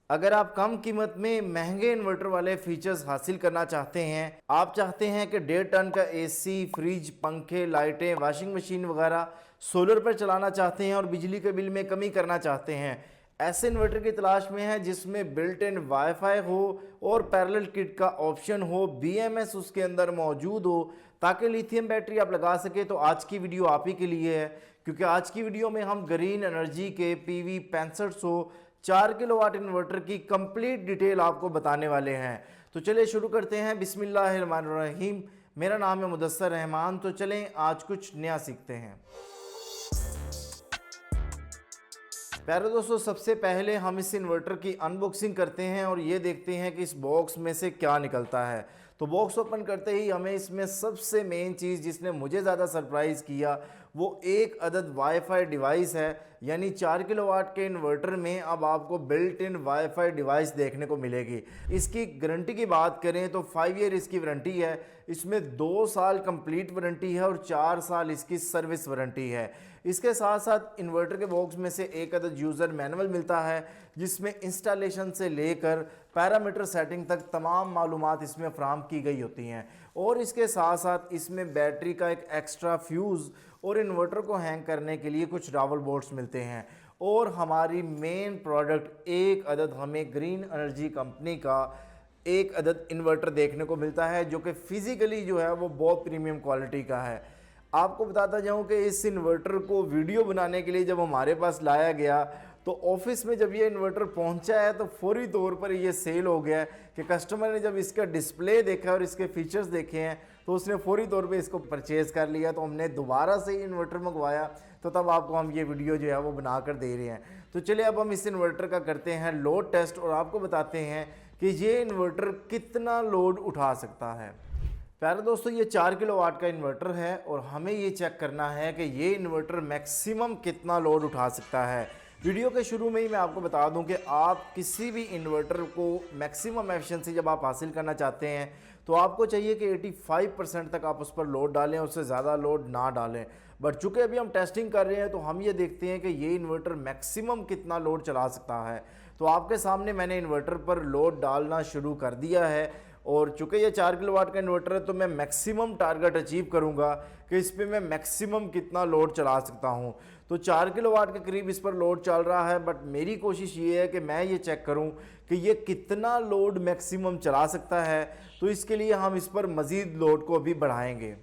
अगर आप कम कीमत में महंगे इन्वर्टर वाले फीचर्स हासिल करना चाहते हैं, आप चाहते हैं कि 1.5 टन का एसी, फ्रिज, पंखे, लाइटें, वॉशिंग मशीन वगैरह सोलर पर चलाना चाहते हैं और बिजली के बिल में कमी करना चाहते हैं, ऐसे इन्वर्टर की तलाश में है जिसमें बिल्ट इन वाईफाई हो और पैरेलल किट का ऑप्शन हो, बीएमएस उसके अंदर मौजूद हो, ताकि लिथियम बैटरी आप लगा सके, तो आज की वीडियो आप ही के लिए है। क्योंकि आज की वीडियो में हम ग्रीन एनर्जी के पीवी 6500 4 किलोवाट इन्वर्टर की कंप्लीट डिटेल आपको बताने वाले हैं। तो चलिए शुरू करते हैं। बिस्मिल्लाहिर्रहमानिर्रहीम। मेरा नाम है मुदस्सर रहमान। तो चलें आज कुछ नया सीखते हैं। प्यारे दोस्तों, सबसे पहले हम इस इन्वर्टर की अनबॉक्सिंग करते हैं और ये देखते हैं कि इस बॉक्स में से क्या निकलता है। तो बॉक्स ओपन करते ही हमें इसमें सबसे मेन चीज़ जिसने मुझे ज़्यादा सरप्राइज़ किया वो एक अदद वाईफाई डिवाइस है। यानी 4 किलोवाट के इन्वर्टर में अब आपको बिल्ट इन वाईफाई डिवाइस देखने को मिलेगी। इसकी गारंटी की बात करें तो 5 ईयर इसकी वारंटी है। इसमें 2 साल कंप्लीट वारंटी है और 4 साल इसकी सर्विस वारंटी है। इसके साथ साथ इन्वर्टर के बॉक्स में से एक अदद यूज़र मैनुअल मिलता है जिसमें इंस्टॉलेशन से लेकर पैरामीटर सेटिंग तक तमाम मालूमात इसमें फ्राहम की गई होती हैं। और इसके साथ साथ इसमें बैटरी का एक एक्स्ट्रा फ्यूज़ और इन्वर्टर को हैंग करने के लिए कुछ रावल बोर्ड्स मिलते हैं। और हमारी मेन प्रोडक्ट एक अदद हमें ग्रीन एनर्जी कंपनी का एक अदद इन्वर्टर देखने को मिलता है जो कि फ़िज़िकली जो है वो बहुत प्रीमियम क्वालिटी का है। आपको बताता जाऊं कि इस इन्वर्टर को वीडियो बनाने के लिए जब हमारे पास लाया गया तो ऑफिस में जब ये इन्वर्टर पहुंचा है तो फौरी तौर पर ये सेल हो गया है कि कस्टमर ने जब इसका डिस्प्ले देखा और इसके फीचर्स देखे हैं तो उसने फौरी तौर पे इसको परचेज़ कर लिया। तो हमने दोबारा से इन्वर्टर मंगवाया तो तब आपको हम ये वीडियो जो है वो बना कर दे रहे हैं। तो चलिए अब हम इस इन्वर्टर का करते हैं लोड टेस्ट और आपको बताते हैं कि ये इन्वर्टर कितना लोड उठा सकता है। प्यारे दोस्तों, ये 4 किलोवाट का इन्वर्टर है और हमें ये चेक करना है कि ये इन्वर्टर मैक्सिमम कितना लोड उठा सकता है। वीडियो के शुरू में ही मैं आपको बता दूं कि आप किसी भी इन्वर्टर को मैक्सिमम एफिशिएंसी जब आप हासिल करना चाहते हैं तो आपको चाहिए कि 85% तक आप उस पर लोड डालें, उससे ज़्यादा लोड ना डालें। बट चूँकि अभी हम टेस्टिंग कर रहे हैं तो हम ये देखते हैं कि ये इन्वर्टर मैक्सिमम कितना लोड चला सकता है। तो आपके सामने मैंने इन्वर्टर पर लोड डालना शुरू कर दिया है और चूँकि ये 4 किलोवाट का इन्वर्टर है तो मैं मैक्सिमम टारगेट अचीव करूँगा कि इस पर मैं मैक्सिमम कितना लोड चला सकता हूँ। तो 4 किलोवाट के करीब इस पर लोड चल रहा है, बट मेरी कोशिश ये है कि मैं ये चेक करूँ कि ये कितना लोड मैक्सिमम चला सकता है। तो इसके लिए हम इस पर मज़ीद लोड को अभी बढ़ाएंगे।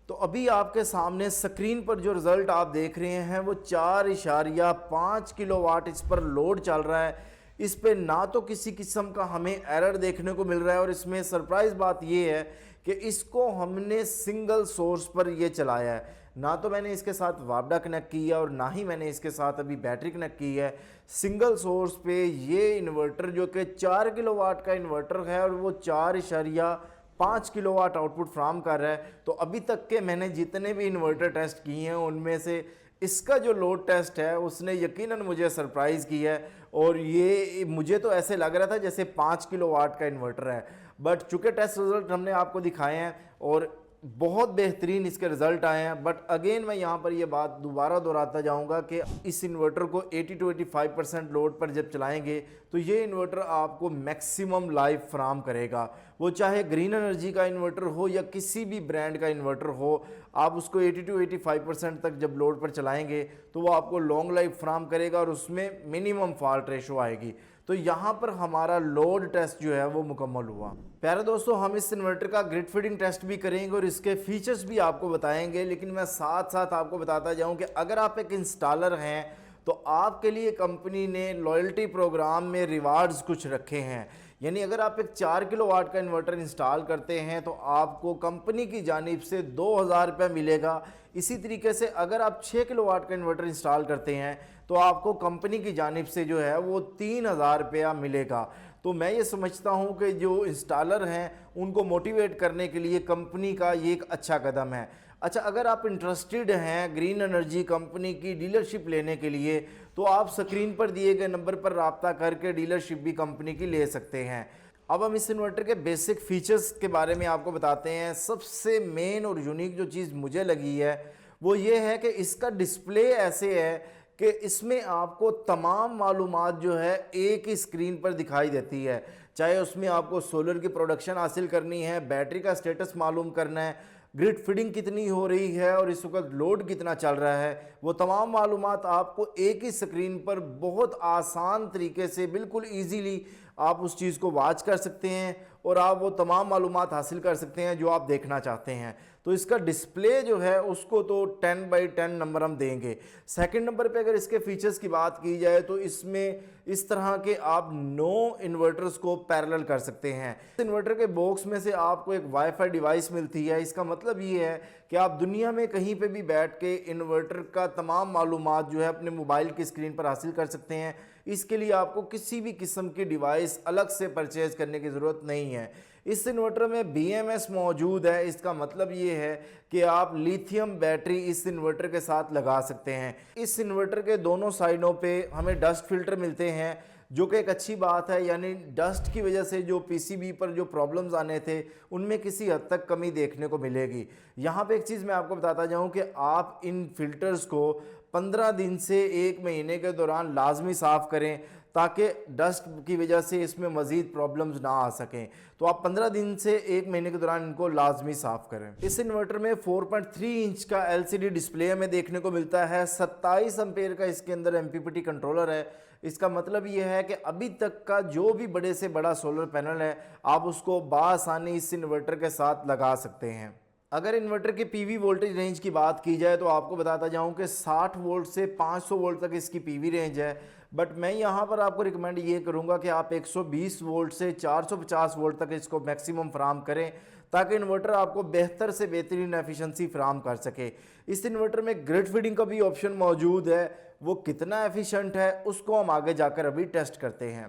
तो अभी आपके सामने स्क्रीन पर जो रिज़ल्ट आप देख रहे हैं वो 4.5 किलोवाट इस पर लोड चल रहा है। इस पे ना तो किसी किस्म का हमें एरर देखने को मिल रहा है और इसमें सरप्राइज़ बात यह है कि इसको हमने सिंगल सोर्स पर ये चलाया है। ना तो मैंने इसके साथ वापडा कनेक्ट किया और ना ही मैंने इसके साथ अभी बैटरी कनेक्ट की है। सिंगल सोर्स पे ये इन्वर्टर जो कि 4 किलोवाट का इन्वर्टर है और वो 4.5 किलोवाट आउटपुट फ्राहम कर रहा है। तो अभी तक के मैंने जितने भी इन्वर्टर टेस्ट किए हैं उनमें से इसका जो लोड टेस्ट है उसने यकीनन मुझे सरप्राइज़ किया है। और ये मुझे तो ऐसे लग रहा था जैसे 5 किलोवाट का इन्वर्टर है, बट चूँकि टेस्ट रिज़ल्ट हमने आपको दिखाए हैं और बहुत बेहतरीन इसके रिज़ल्ट आए हैं। बट अगेन मैं यहाँ पर ये बात दोबारा दोहराता जाऊँगा कि इस इन्वर्टर को 80 to 85% लोड पर जब चलाएंगे तो ये इन्वर्टर आपको मैक्सिमम लाइफ फ्राहम करेगा। वो चाहे ग्रीन एनर्जी का इन्वर्टर हो या किसी भी ब्रांड का इन्वर्टर हो, आप उसको 80 to 85% तक जब लोड पर चलाएंगे तो वो आपको लॉन्ग लाइफ फ्राहम करेगा और उसमें मिनिमम फॉल्ट रेशो आएगी। तो यहाँ पर हमारा लोड टेस्ट जो है वो मुकम्मल हुआ। प्यारे दोस्तों, हम इस इन्वर्टर का ग्रिड फीडिंग टेस्ट भी करेंगे और इसके फीचर्स भी आपको बताएंगे, लेकिन मैं साथ साथ आपको बताता जाऊँ कि अगर आप एक इंस्टॉलर हैं तो आपके लिए कंपनी ने लॉयल्टी प्रोग्राम में रिवार्ड्स कुछ रखे हैं। यानी अगर आप एक 4 किलोवाट का इन्वर्टर इंस्टॉल करते हैं तो आपको कंपनी की जानिब से 2000 रुपये मिलेगा। इसी तरीके से अगर आप 6 किलोवाट का इन्वर्टर इंस्टॉल करते हैं तो आपको कंपनी की जानिब से जो है वो 3000 रुपया मिलेगा। तो मैं ये समझता हूँ कि जो इंस्टॉलर हैं उनको मोटिवेट करने के लिए कंपनी का ये एक अच्छा कदम है। अच्छा, अगर आप इंटरेस्टेड हैं ग्रीन एनर्जी कंपनी की डीलरशिप लेने के लिए तो आप स्क्रीन पर दिए गए नंबर पर रब्ता करके डीलरशिप भी कंपनी की ले सकते हैं। अब हम इस इन्वर्टर के बेसिक फीचर्स के बारे में आपको बताते हैं। सबसे मेन और यूनिक जो चीज़ मुझे लगी है वो ये है कि इसका डिस्प्ले ऐसे है कि इसमें आपको तमाम मालूमात जो है एक ही स्क्रीन पर दिखाई देती है। चाहे उसमें आपको सोलर की प्रोडक्शन हासिल करनी है, बैटरी का स्टेटस मालूम करना है, ग्रिड फीडिंग कितनी हो रही है और इस वक्त लोड कितना चल रहा है, वो तमाम मालूमात आपको एक ही स्क्रीन पर बहुत आसान तरीके से बिल्कुल ईजीली आप उस चीज़ को वॉच कर सकते हैं और आप वो तमाम मालूमात हासिल कर सकते हैं जो आप देखना चाहते हैं। तो इसका डिस्प्ले जो है उसको तो 10/10 नंबर हम देंगे। सेकंड नंबर पे अगर इसके फीचर्स की बात की जाए तो इसमें इस तरह के आप 9 इन्वर्टर्स को पैरेलल कर सकते हैं। इस इन्वर्टर के बॉक्स में से आपको एक वाईफाई डिवाइस मिलती है। इसका मतलब ये है कि आप दुनिया में कहीं पे भी बैठ के इन्वर्टर का तमाम मालूमात जो है अपने मोबाइल की स्क्रीन पर हासिल कर सकते हैं। इसके लिए आपको किसी भी किस्म की डिवाइस अलग से परचेज करने की ज़रूरत नहीं है। इस इन्वर्टर में BMS मौजूद है। इसका मतलब ये है कि आप लिथियम बैटरी इस इन्वर्टर के साथ लगा सकते हैं। इस इन्वर्टर के दोनों साइडों पे हमें डस्ट फिल्टर मिलते हैं जो कि एक अच्छी बात है, यानी डस्ट की वजह से जो PCB पर जो प्रॉब्लम्स आने थे उनमें किसी हद तक कमी देखने को मिलेगी। यहाँ पे एक चीज़ मैं आपको बताता जाऊँ कि आप इन फिल्टर्स को 15 दिन से 1 महीने के दौरान लाजमी साफ़ करें ताकि डस्ट की वजह से इसमें मज़ीद प्रॉब्लम्स ना आ सकें। तो आप 15 दिन से 1 महीने के दौरान इनको लाजमी साफ़ करें। इस इन्वर्टर में 4.3 इंच का LCD डिस्प्ले हमें देखने को मिलता है। 27 एम्पेयर का इसके अंदर MPPT कंट्रोलर है। इसका मतलब ये है कि अभी तक का जो भी बड़े से बड़ा सोलर पैनल है आप उसको बासानी इस इन्वर्टर के साथ लगा सकते हैं। अगर इन्वर्टर के PV वोल्टेज रेंज की बात की जाए तो आपको बताता जाऊं कि 60 वोल्ट से 500 वोल्ट तक इसकी PV रेंज है, बट मैं यहां पर आपको रिकमेंड ये करूंगा कि आप 120 वोल्ट से 450 वोल्ट तक इसको मैक्सिमम फराम करें ताकि इन्वर्टर आपको बेहतर से बेहतरीन एफिशिएंसी फराम कर सके। इस इन्वर्टर में ग्रिड फीडिंग का भी ऑप्शन मौजूद है। वो कितना एफिशिएंट है उसको हम आगे जाकर अभी टेस्ट करते हैं।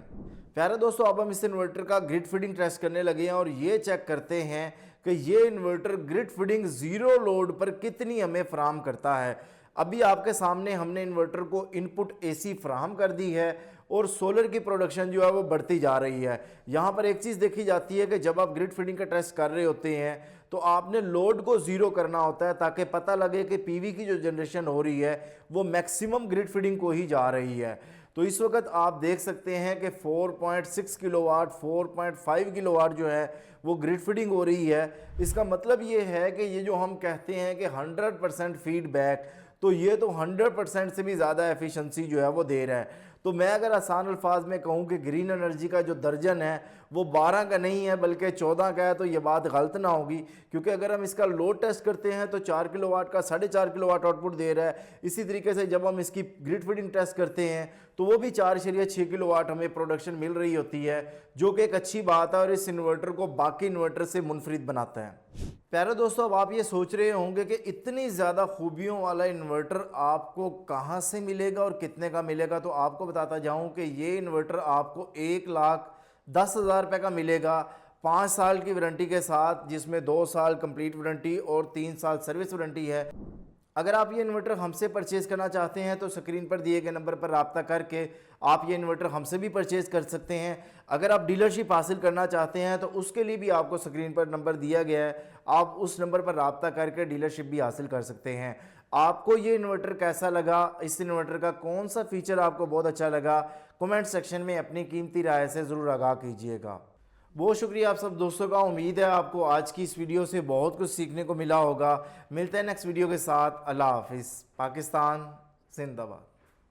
प्यारे दोस्तों, अब हम इस इन्वर्टर का ग्रिड फीडिंग टेस्ट करने लगे हैं और ये चेक करते हैं कि ये inverter grid feeding zero load पर कितनी हमें फराम करता है। अभी आपके सामने हमने इन्वर्टर को इनपुट AC फराहम कर दी है और सोलर की प्रोडक्शन जो है वो बढ़ती जा रही है। यहाँ पर एक चीज़ देखी जाती है कि जब आप ग्रिड फीडिंग का टेस्ट कर रहे होते हैं तो आपने लोड को ज़ीरो करना होता है ताकि पता लगे कि PV की जो जनरेशन हो रही है वो मैक्सिमम ग्रिड फीडिंग को ही जा रही है। तो इस वक्त आप देख सकते हैं कि 4.6 किलोवाट 4.5 किलोवाट जो है वो ग्रिड फीडिंग हो रही है। इसका मतलब ये है कि ये जो हम कहते हैं कि 100% फीडबैक, तो ये तो 100% से भी ज़्यादा एफिशिएंसी जो है वो दे रहा है। तो मैं अगर आसान अल्फाज में कहूँ कि ग्रीन एनर्जी का जो दर्जन है वो 12 का नहीं है बल्कि 14 का है तो ये बात गलत ना होगी, क्योंकि अगर हम इसका लोड टेस्ट करते हैं तो 4 किलोवाट का 4.5 किलोवाट आउटपुट दे रहा है। इसी तरीके से जब हम इसकी ग्रिड फीडिंग टेस्ट करते हैं तो वो भी 4.6 किलोवाट हमें प्रोडक्शन मिल रही होती है, जो कि एक अच्छी बात है और इस इन्वर्टर को बाकी इन्वर्टर से मुनफरिद बनाता है। प्यारे दोस्तों, अब आप ये सोच रहे होंगे कि इतनी ज़्यादा खूबियों वाला इन्वर्टर आपको कहाँ से मिलेगा और कितने का मिलेगा। तो आपको बताता जाऊँ कि ये इन्वर्टर आपको 1,10,000 रुपये का मिलेगा 5 साल की वारंटी के साथ, जिसमें 2 साल कंप्लीट वारंटी और 3 साल सर्विस वारंटी है। अगर आप ये इन्वर्टर हमसे परचेज़ करना चाहते हैं तो स्क्रीन पर दिए गए नंबर पर रब्ता करके आप ये इन्वर्टर हमसे भी परचेज़ कर सकते हैं। अगर आप डीलरशिप हासिल करना चाहते हैं तो उसके लिए भी आपको स्क्रीन पर नंबर दिया गया है, आप उस नंबर पर रब्ता करके डीलरशिप भी हासिल कर सकते हैं। आपको ये इन्वर्टर कैसा लगा, इस इन्वर्टर का कौन सा फीचर आपको बहुत अच्छा लगा, कमेंट सेक्शन में अपनी कीमती राय से ज़रूर आगाह कीजिएगा। बहुत शुक्रिया आप सब दोस्तों का। उम्मीद है आपको आज की इस वीडियो से बहुत कुछ सीखने को मिला होगा। मिलते हैं नेक्स्ट वीडियो के साथ। अल्लाह हाफिज़। पाकिस्तान जिंदाबाद।